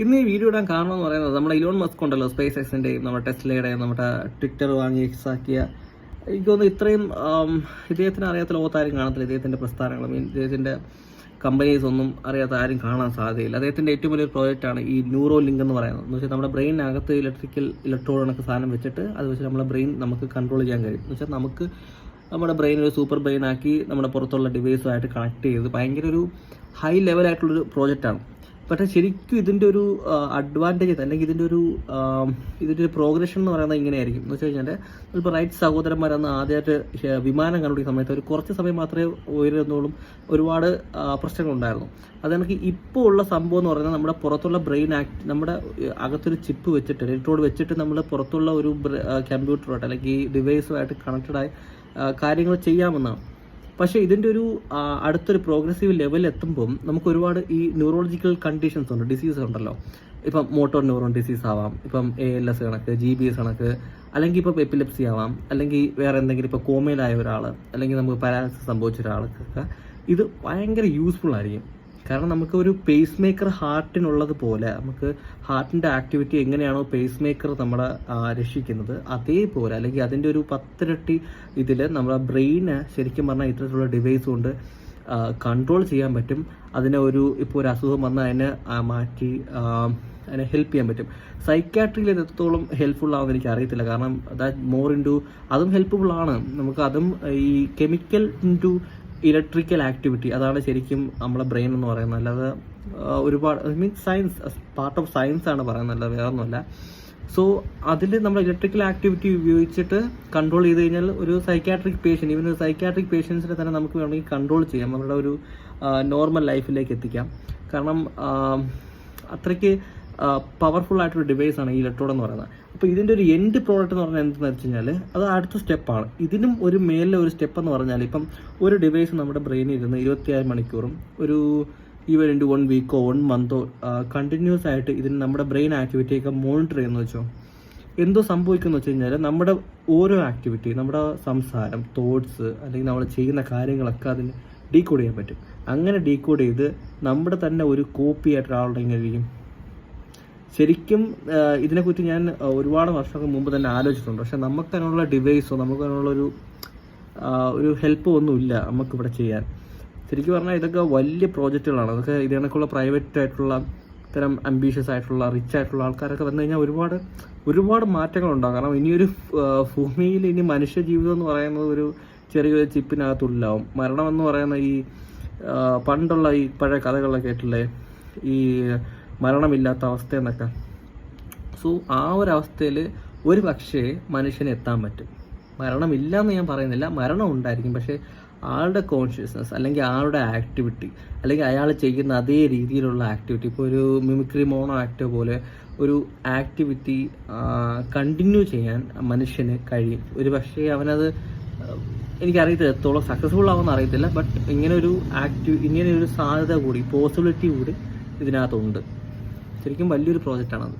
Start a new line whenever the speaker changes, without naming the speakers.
ഇന്ന് ഈ വീഡിയോ ഇടാൻ കാരണം എന്ന് പറയുന്നത് നമ്മുടെ ഇലോൺ മസ്ക് ഉണ്ടല്ലോ, സ്പേസ് എക്സിൻ്റെയും നമ്മുടെ ടെസ്ലയുടെയും നമ്മുടെ ട്വിറ്റർ വാങ്ങി എക്സാക്കിയ, എനിക്ക് തോന്നുന്നു ഇത്രയും ഇദ്ദേഹത്തിന് അറിയാത്ത ലോകത്താരും കാണത്തില്ല. ഇദ്ദേഹത്തിൻ്റെ പ്രസ്ഥാനങ്ങൾ ഇദ്ദേഹത്തിൻ്റെ കമ്പനീസ് ഒന്നും അറിയാത്ത ആരും കാണാൻ സാധ്യതയില്ല. അദ്ദേഹത്തിൻ്റെ ഏറ്റവും വലിയൊരു പ്രോജക്റ്റാണ് ഈ ന്യൂറോ ലിങ്ക് എന്ന് പറയുന്നത്. എന്ന് വെച്ചാൽ നമ്മുടെ ബ്രെയിനകത്ത് ഇലക്ട്രോഡ് കണക്ക് സാധനം വെച്ചിട്ട് അത് വെച്ച് നമ്മുടെ ബ്രെയിൻ നമുക്ക് കൺട്രോൾ ചെയ്യാൻ കഴിയും. എന്ന് വെച്ചാൽ നമുക്ക് നമ്മുടെ ബ്രെയിൻ ഒരു സൂപ്പർ ബ്രെയിൻ ആക്കി നമ്മുടെ പുറത്തുള്ള ഡിവൈസുമായിട്ട് കണക്ട് ചെയ്ത് ഭയങ്കര ഒരു ഹൈ ലെവലായിട്ടുള്ളൊരു പ്രോജക്റ്റാണ്. പക്ഷേ ശരിക്കും ഇതിൻ്റെ ഒരു അഡ്വാൻറ്റേജ് അല്ലെങ്കിൽ ഇതിൻ്റെ ഒരു പ്രോഗ്രഷൻ എന്ന് പറയുന്നത് ഇങ്ങനെയായിരിക്കും. എന്ന് വെച്ച് കഴിഞ്ഞാൽ ഇപ്പോൾ റൈറ്റ് സഹോദരന്മാരന്ന് ആദ്യമായിട്ട് വിമാനം കണ്ടുപിടിക്കുന്ന സമയത്ത് ഒരു കുറച്ച് സമയം മാത്രമേ ഉയരുന്നോളും ഒരുപാട് പ്രശ്നങ്ങളുണ്ടായിരുന്നു. അതെനിക്ക് ഇപ്പോൾ ഉള്ള സംഭവം എന്ന് പറയുന്നത് നമ്മുടെ പുറത്തുള്ള ബ്രെയിൻ നമ്മുടെ അകത്തൊരു ചിപ്പ് വെച്ചിട്ട് ഇലക്ട്രോഡ് വെച്ചിട്ട് നമ്മൾ പുറത്തുള്ള ഒരു കമ്പ്യൂട്ടറുമായിട്ട് അല്ലെങ്കിൽ ഡിവൈസുമായിട്ട് കണക്റ്റഡായി കാര്യങ്ങൾ ചെയ്യാമെന്നാണ്. പക്ഷേ ഇതിൻ്റെ ഒരു അടുത്തൊരു പ്രോഗ്രസീവ് ലെവൽ എത്തുമ്പം നമുക്ക് ഒരുപാട് ഈ ന്യൂറോളജിക്കൽ കണ്ടീഷൻസ് ഉണ്ട്, ഡിസീസ് ഉണ്ടല്ലോ. ഇപ്പം മോട്ടോർ ന്യൂറോൺ ഡിസീസ് ആവാം, ഇപ്പം ALS കണക്ക്, GBS കണക്ക്, അല്ലെങ്കിൽ ഇപ്പം എപ്പിലെപ്സി ആവാം, അല്ലെങ്കിൽ വേറെ എന്തെങ്കിലും ഇപ്പോൾ കോമയിലായ ഒരാൾ, അല്ലെങ്കിൽ നമുക്ക് പാരാലിസിസ് സംഭവിച്ച ഒരാൾക്കൊക്കെ ഇത് ഭയങ്കര യൂസ്ഫുൾ ആയിരിക്കും. കാരണം നമുക്ക് ഒരു പേസ് മേക്കർ ഹാർട്ടിനുള്ളത് പോലെ നമുക്ക് ഹാർട്ടിൻ്റെ ആക്ടിവിറ്റി എങ്ങനെയാണോ പേസ് മേക്കർ നമ്മളെ രക്ഷിക്കുന്നത് അതേപോലെ, അല്ലെങ്കിൽ അതിൻ്റെ ഒരു 10 ഇരട്ടി ഇതിൽ നമ്മുടെ ബ്രെയിന് ശരിക്കും പറഞ്ഞാൽ ഇത്തരത്തിലുള്ള ഡിവൈസ് കൊണ്ട് കൺട്രോൾ ചെയ്യാൻ പറ്റും. അതിനെ ഇപ്പോൾ ഒരു അസുഖം വന്നാൽ അതിനെ മാറ്റി അതിനെ ഹെൽപ്പ് ചെയ്യാൻ പറ്റും. സൈക്യാട്രിയിൽ എത്രത്തോളം ഹെൽപ്ഫുൾ ആവുമെന്ന് എനിക്ക് അറിയത്തില്ല. കാരണം ദാറ്റ് മോർ അതും ഹെൽപ്ഫുൾ ആണ്. നമുക്ക് അതും ഈ കെമിക്കൽ ഇലക്ട്രിക്കൽ ആക്ടിവിറ്റി അതാണ് ശരിക്കും നമ്മളെ ബ്രെയിൻ എന്ന് പറയുന്നത്. അല്ലാതെ ഒരുപാട് സയൻസ് പാർട്ട് ഓഫ് സയൻസ് ആണ് പറയുന്നത്, അല്ലാതെ വേറെ ഒന്നുമല്ല. സോ അതിൽ നമ്മൾ ഇലക്ട്രിക്കൽ ആക്ടിവിറ്റി ഉപയോഗിച്ചിട്ട് കൺട്രോൾ ചെയ്ത് കഴിഞ്ഞാൽ ഒരു സൈക്യാട്രിക് പേഷ്യൻറ്റ്, ഈവൻ ഒരു സൈക്യാട്രിക് പേഷ്യൻസിനെ തന്നെ നമുക്ക് വേണമെങ്കിൽ കൺട്രോൾ ചെയ്യാം, നമ്മുടെ ഒരു നോർമൽ ലൈഫിലേക്ക് എത്തിക്കാം. കാരണം അത്രയ്ക്ക് പവർഫുൾ ആയിട്ടൊരു ഡിവൈസാണ് ഈ ഇലക്ട്രോഡ് എന്ന് പറയുന്നത്. അപ്പോൾ ഇതിൻ്റെ ഒരു എൻഡ് പ്രോഡക്റ്റ് എന്ന് പറഞ്ഞാൽ എന്താണെന്ന് വെച്ച് കഴിഞ്ഞാൽ അത് അടുത്ത സ്റ്റെപ്പാണ്. ഇതിനും ഒരു മേലിലെ ഒരു സ്റ്റെപ്പ് എന്ന് പറഞ്ഞാൽ ഇപ്പം ഒരു ഡിവൈസ് നമ്മുടെ ബ്രെയിനിൽ ഇരുന്ന് 24 മണിക്കൂറും ഒരു ഈവൻ 1 വീക്കോ 1 മന്തോ കണ്ടിന്യൂസ് ആയിട്ട് ഇതിന് നമ്മുടെ ബ്രെയിൻ ആക്ടിവിറ്റിയൊക്കെ മോണിറ്റർ ചെയ്യുന്ന വെച്ചോ എന്തോ സംഭവിക്കുന്നു വെച്ച് കഴിഞ്ഞാൽ നമ്മുടെ ഓരോ ആക്ടിവിറ്റി, നമ്മുടെ സംസാരം, തോട്ട്സ്, അല്ലെങ്കിൽ നമ്മൾ ചെയ്യുന്ന കാര്യങ്ങളൊക്കെ അതിന് ഡീകോഡ് ചെയ്യാൻ പറ്റും. അങ്ങനെ ഡീകോഡ് ചെയ്ത് നമ്മുടെ തന്നെ ഒരു കോപ്പി ആയിട്ട് ഒരാളുടെ ഇങ്ങനെ ഇരിക്കും. ശരിക്കും ഇതിനെക്കുറിച്ച് ഞാൻ ഒരുപാട് വർഷങ്ങൾക്ക് മുമ്പ് തന്നെ ആലോചിച്ചിട്ടുണ്ട്. പക്ഷെ നമുക്കതിനുള്ള ഡിവൈസോ നമുക്കതിനുള്ളൊരു ഹെൽപ്പോ ഒന്നുമില്ല നമുക്കിവിടെ ചെയ്യാൻ. ശരിക്കും പറഞ്ഞാൽ ഇതൊക്കെ വലിയ പ്രോജക്റ്റുകളാണ്. അതൊക്കെ ഇതിനൊക്കെയുള്ള പ്രൈവറ്റ് ആയിട്ടുള്ള ഇത്തരം അംബീഷ്യസ് ആയിട്ടുള്ള റിച്ച് ആയിട്ടുള്ള ആൾക്കാരൊക്കെ വന്നു കഴിഞ്ഞാൽ ഒരുപാട് മാറ്റങ്ങളുണ്ടാകും. കാരണം ഇനിയൊരു ഭൂമിയിൽ ഇനി മനുഷ്യ ജീവിതം എന്ന് പറയുന്നത് ഒരു ചെറിയൊരു ചിപ്പിനകത്തുള്ളിലാവും. മരണം എന്ന് പറയുന്ന ഈ പണ്ടുള്ള ഈ പഴയ കഥകളൊക്കെ കേട്ടില്ലേ, ഈ മരണമില്ലാത്ത അവസ്ഥ എന്നൊക്കെ. സോ ആ ഒരവസ്ഥയിൽ ഒരു പക്ഷേ മനുഷ്യന് എത്താൻ പറ്റും. മരണമില്ല എന്ന് ഞാൻ പറയുന്നില്ല, മരണം ഉണ്ടായിരിക്കും. പക്ഷേ ആളുടെ കോൺഷ്യസ്നസ് അല്ലെങ്കിൽ ആളുടെ ആക്ടിവിറ്റി അല്ലെങ്കിൽ അയാൾ ചെയ്യുന്ന അതേ രീതിയിലുള്ള ആക്ടിവിറ്റി, ഇപ്പോൾ ഒരു മിമിക്രി മോണോ ആക്ടോ പോലെ ഒരു ആക്ടിവിറ്റി കണ്ടിന്യൂ ചെയ്യാൻ മനുഷ്യന് കഴിയും. ഒരു പക്ഷേ അവനത് എനിക്കറിയത്തില്ല എത്തോളം സക്സസ്ഫുൾ ആവുമെന്ന് അറിയത്തില്ല. ബട്ട് ഇങ്ങനെയൊരു സാധ്യത കൂടി, പോസിബിലിറ്റി കൂടി ഇതിനകത്തുണ്ട്. ശരിക്കും വലിയൊരു പ്രോജക്റ്റാണത്.